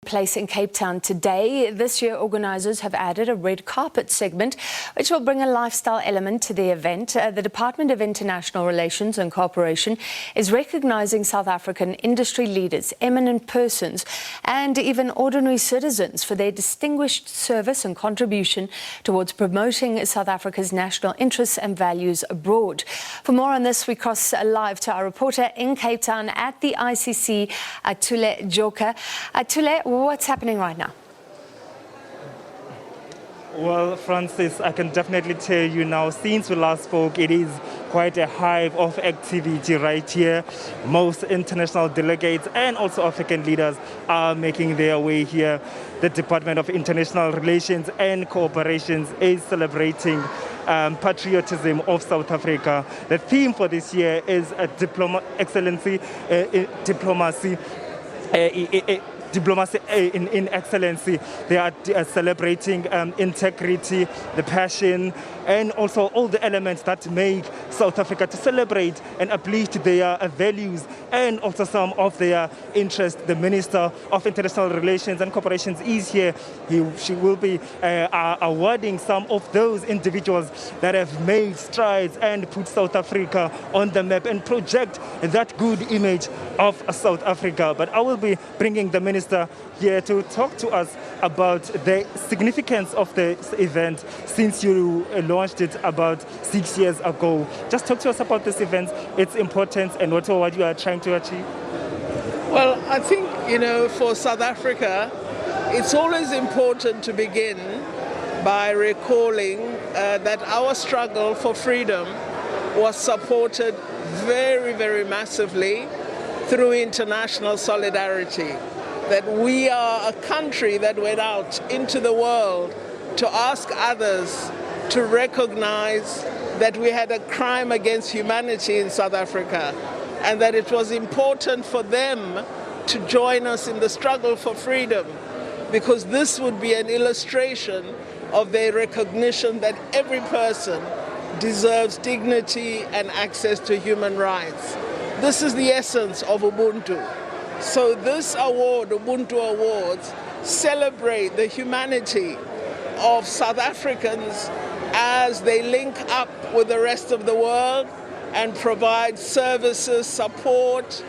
Place in Cape Town today. This year, organisers have added a red carpet segment, which will bring a lifestyle element to the event. The Department of International Relations and Cooperation is recognising South African industry leaders, eminent persons, and even ordinary citizens for their distinguished service and contribution towards promoting South Africa's national interests and values abroad. For more on this, we cross live to our reporter in Cape Town at the ICC, Atule Joka. Atule, what's happening right now? Well, Francis, I can definitely tell you now, since we last spoke, it is quite a hive of activity right here. Most international delegates and also African leaders are making their way here. The Department of International Relations and Cooperation is celebrating patriotism of South Africa. The theme for this year is diplomacy in excellency. They are celebrating integrity, the passion, and also all the elements that make South Africa to celebrate and uplift their values and also some of their interests. The Minister of International Relations and Cooperation is here. She will be awarding some of those individuals that have made strides and put South Africa on the map and project that good image of South Africa. But I will be bringing the Minister here to talk to us about the significance of the event since you launched it about 6 years ago. Just talk to us about this event, its importance, and what you are trying to achieve. Well, I think, for South Africa, it's always important to begin by recalling that our struggle for freedom was supported very, very massively through international solidarity. That we are a country that went out into the world to ask others to recognize that we had a crime against humanity in South Africa and that it was important for them to join us in the struggle for freedom, because this would be an illustration of their recognition that every person deserves dignity and access to human rights. This is the essence of Ubuntu. So this award, Ubuntu Awards, celebrate the humanity of South Africans as they link up with the rest of the world and provide services, support,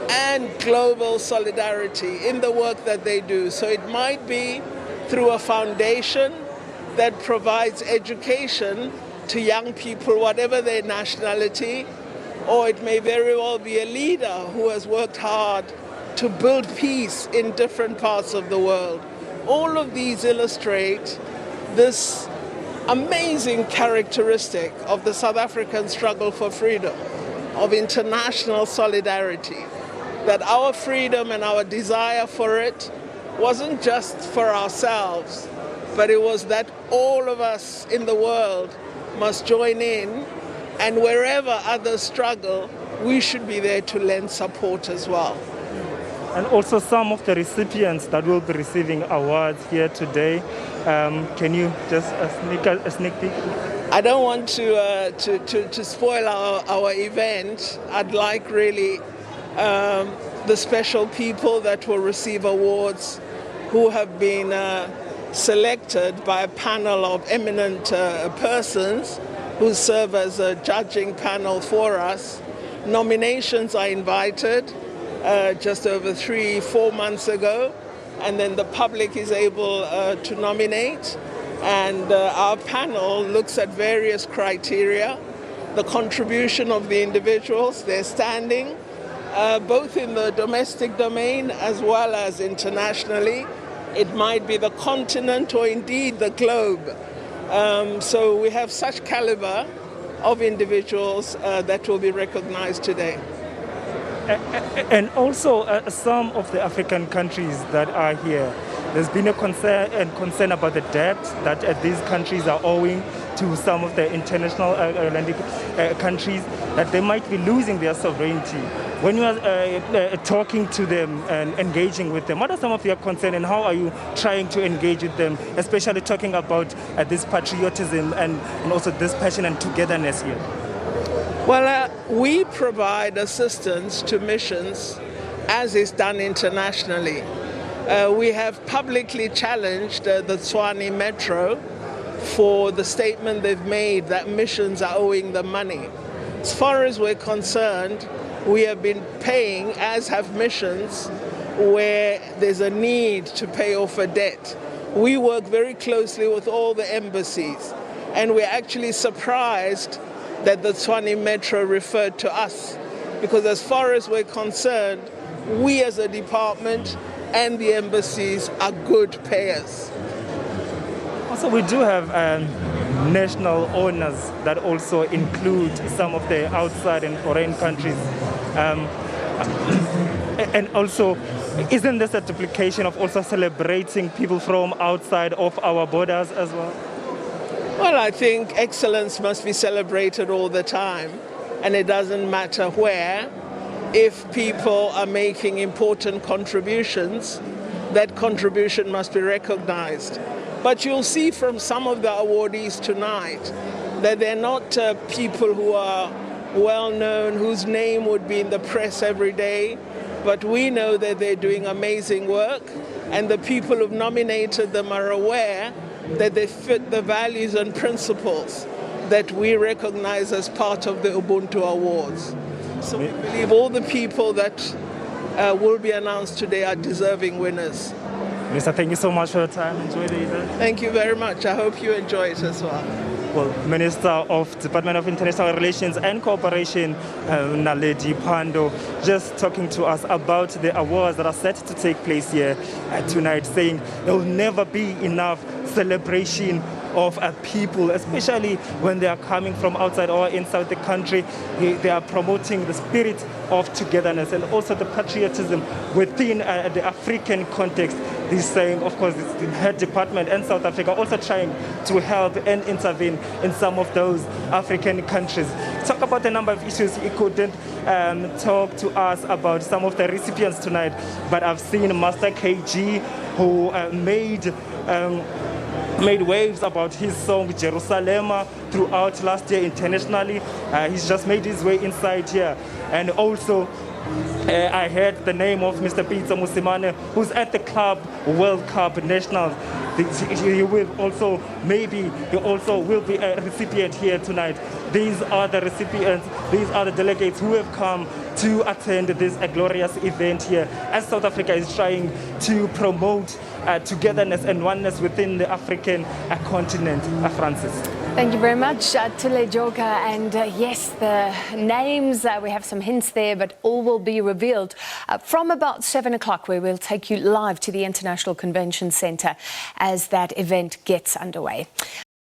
and global solidarity in the work that they do. So it might be through a foundation that provides education to young people, whatever their nationality, or it may very well be a leader who has worked hard to build peace in different parts of the world. All of these illustrate this amazing characteristic of the South African struggle for freedom, of international solidarity, that our freedom and our desire for it wasn't just for ourselves, but it was that all of us in the world must join in, and wherever others struggle, we should be there to lend support as well. And also some of the recipients that will be receiving awards here today. Can you just sneak peek? I don't want to spoil our event. I'd like really the special people that will receive awards who have been selected by a panel of eminent persons who serve as a judging panel for us. Nominations are invited just over 3-4 months ago, and then the public is able to nominate, and our panel looks at various criteria, the contribution of the individuals, their standing, both in the domestic domain as well as internationally. It might be the continent or indeed the globe. So we have such caliber of individuals that will be recognized today. And also some of the African countries that are here, there's been a concern about the debt that these countries are owing to some of the international countries, that they might be losing their sovereignty. When you are talking to them and engaging with them, what are some of your concerns and how are you trying to engage with them, especially talking about this patriotism and also this passion and togetherness here? Well, we provide assistance to missions as is done internationally. We have publicly challenged the Tshwane Metro for the statement they've made that missions are owing them money. As far as we're concerned, we have been paying, as have missions, where there's a need to pay off a debt. We work very closely with all the embassies, and we're actually surprised that the Tshwane Metro referred to us, because as far as we're concerned, we as a department and the embassies are good payers. Also, we do have national honors that also include some of the outside and foreign countries. And also, isn't this a duplication of also celebrating people from outside of our borders as well? Well, I think excellence must be celebrated all the time, and it doesn't matter where. If people are making important contributions, that contribution must be recognized. But you'll see from some of the awardees tonight that they're not people who are well known, whose name would be in the press every day, but we know that they're doing amazing work, and the people who've nominated them are aware that they fit the values and principles that we recognize as part of the Ubuntu Awards. So we believe all the people that will be announced today are deserving winners. Minister, thank you so much for your time. Enjoy the event. Thank you very much. I hope you enjoy it as well. Well, Minister of Department of International Relations and Cooperation, Naledi Pandor, just talking to us about the awards that are set to take place here tonight, saying there will never be enough celebration of people, especially when they are coming from outside or inside the country. They are promoting the spirit of togetherness and also the patriotism within the African context. He's saying, of course, it's the head department and South Africa also trying to help and intervene in some of those African countries. Talk about a number of issues. He couldn't talk to us about some of the recipients tonight, but I've seen Master KG, who made waves about his song Jerusalem throughout last year internationally. He's just made his way inside here. And also I heard the name of Mr. Pitso Musimane, who's at the Club World Cup Nationals. He will also will be a recipient here tonight. These are the recipients, these are the delegates who have come to attend this glorious event here, as South Africa is trying to promote togetherness and oneness within the African continent. Francis. Thank you very much, Atule Joka. And yes, the names, we have some hints there, but all will be revealed from about 7 o'clock, where we'll take you live to the International Convention Centre as that event gets underway.